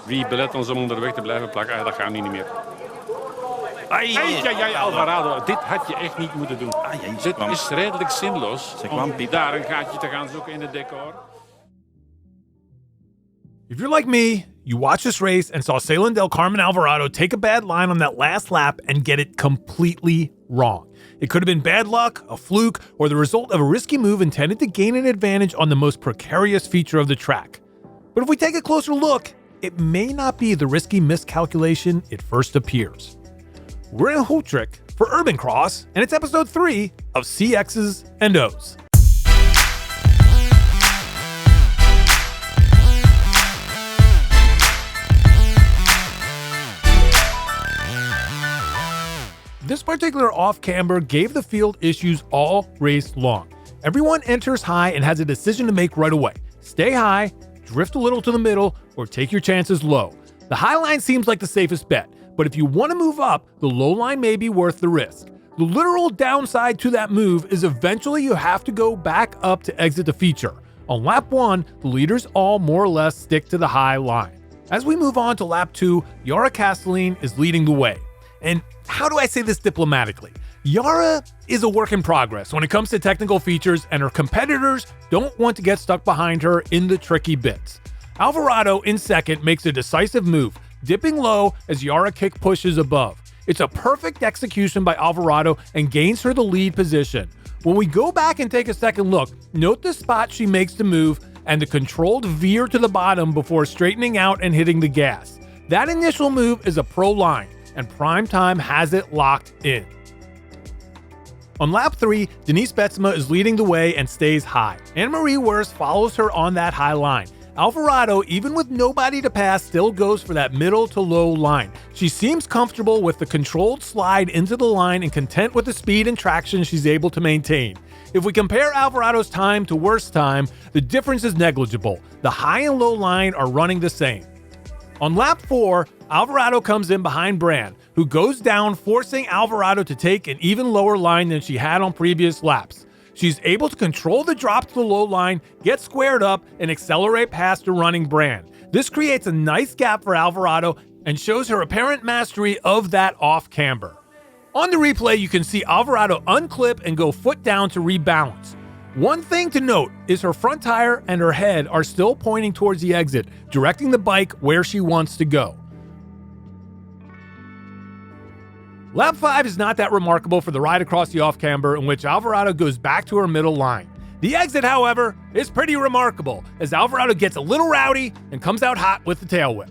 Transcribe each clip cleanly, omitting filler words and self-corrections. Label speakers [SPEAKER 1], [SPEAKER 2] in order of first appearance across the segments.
[SPEAKER 1] Wie belet ons om onderweg te blijven plakken? Dat gaat nu niet meer. Ai, Alvarado, dit had je echt niet moeten doen. Dit is redelijk zinloos om daar een gaatje te gaan zoeken in het decor.
[SPEAKER 2] If you're like me, you watched this race and saw Ceylon del Carmen Alvarado take a bad line on that last lap and get it completely wrong. It could have been bad luck, a fluke, or the result of a risky move intended to gain an advantage on the most precarious feature of the track. But if we take a closer look, it may not be the risky miscalculation it first appears. We're in Kortrijk for Urban Cross, and it's episode 3 of CX's and O's. This particular off-camber gave the field issues all race long. Everyone enters high and has a decision to make right away. Stay high, drift a little to the middle, or take your chances low. The high line seems like the safest bet, but if you want to move up, the low line may be worth the risk. The literal downside to that move is eventually you have to go back up to exit the feature. On lap 1, the leaders all more or less stick to the high line. As we move on to lap 2, Yara Castellin is leading the way. And how do I say this diplomatically? Yara is a work in progress when it comes to technical features, and her competitors don't want to get stuck behind her in the tricky bits. Alvarado in second makes a decisive move, dipping low as Yara kick pushes above. It's a perfect execution by Alvarado and gains her the lead position. When we go back and take a second look, note the spot she makes the move and the controlled veer to the bottom before straightening out and hitting the gas. That initial move is a pro line, and Prime Time has it locked in. On lap 3, Denise Betsema is leading the way and stays high. Anne-Marie Wurst follows her on that high line. Alvarado, even with nobody to pass, still goes for that middle to low line. She seems comfortable with the controlled slide into the line and content with the speed and traction she's able to maintain. If we compare Alvarado's time to Wurst's time, the difference is negligible. The high and low line are running the same. On lap 4, Alvarado comes in behind Brand, who goes down, forcing Alvarado to take an even lower line than she had on previous laps. She's able to control the drop to the low line, get squared up, and accelerate past a running Brand. This creates a nice gap for Alvarado and shows her apparent mastery of that off-camber. On the replay, you can see Alvarado unclip and go foot down to rebalance. One thing to note is her front tire and her head are still pointing towards the exit, directing the bike where she wants to go. Lap 5 is not that remarkable for the ride across the off-camber, in which Alvarado goes back to her middle line. The exit, however, is pretty remarkable, as Alvarado gets a little rowdy and comes out hot with the tail whip.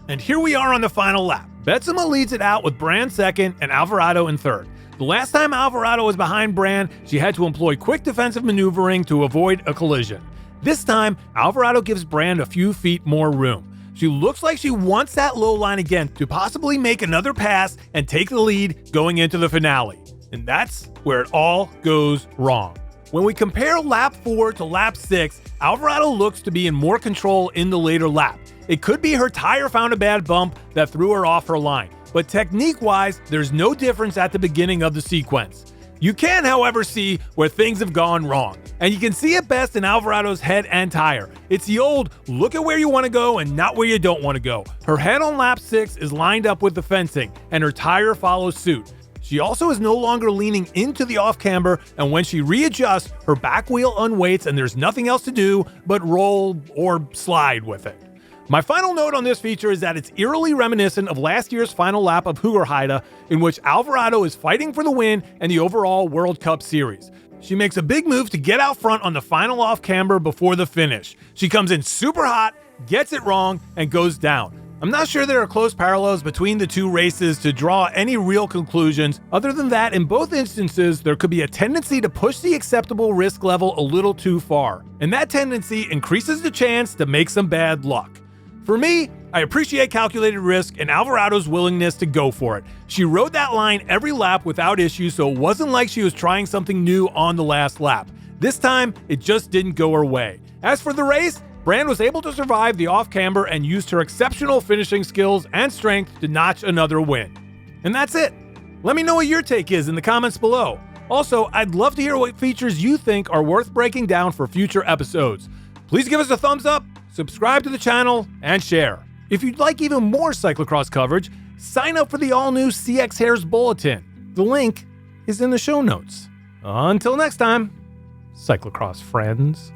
[SPEAKER 2] And here we are on the final lap. Betsema leads it out with Brand second and Alvarado in third. The last time Alvarado was behind Brand, she had to employ quick defensive maneuvering to avoid a collision. This time, Alvarado gives Brand a few feet more room. She looks like she wants that low line again to possibly make another pass and take the lead going into the finale. And that's where it all goes wrong. When we compare lap 4 to lap 6, Alvarado looks to be in more control in the later lap. It could be her tire found a bad bump that threw her off her line, but technique-wise, there's no difference at the beginning of the sequence. You can, however, see where things have gone wrong, and you can see it best in Alvarado's head and tire. It's the old, look at where you want to go and not where you don't want to go. Her head on lap 6 is lined up with the fencing, and her tire follows suit. She also is no longer leaning into the off-camber, and when she readjusts, her back wheel unweights and there's nothing else to do but roll or slide with it. My final note on this feature is that it's eerily reminiscent of last year's final lap of Hoogerheide, in which Alvarado is fighting for the win and the overall World Cup Series. She makes a big move to get out front on the final off-camber before the finish. She comes in super hot, gets it wrong, and goes down. I'm not sure there are close parallels between the two races to draw any real conclusions, other than that in both instances there could be a tendency to push the acceptable risk level a little too far, and that tendency increases the chance to make some bad luck. For me, I appreciate calculated risk and Alvarado's willingness to go for it. She rode that line every lap without issue, so it wasn't like she was trying something new on the last lap. This time, it just didn't go her way. As for the race, Brand was able to survive the off-camber and used her exceptional finishing skills and strength to notch another win. And that's it. Let me know what your take is in the comments below. Also, I'd love to hear what features you think are worth breaking down for future episodes. Please give us a thumbs up, subscribe to the channel, and share. If you'd like even more cyclocross coverage, sign up for the all-new CX Hairs Bulletin. The link is in the show notes. Until next time, cyclocross friends.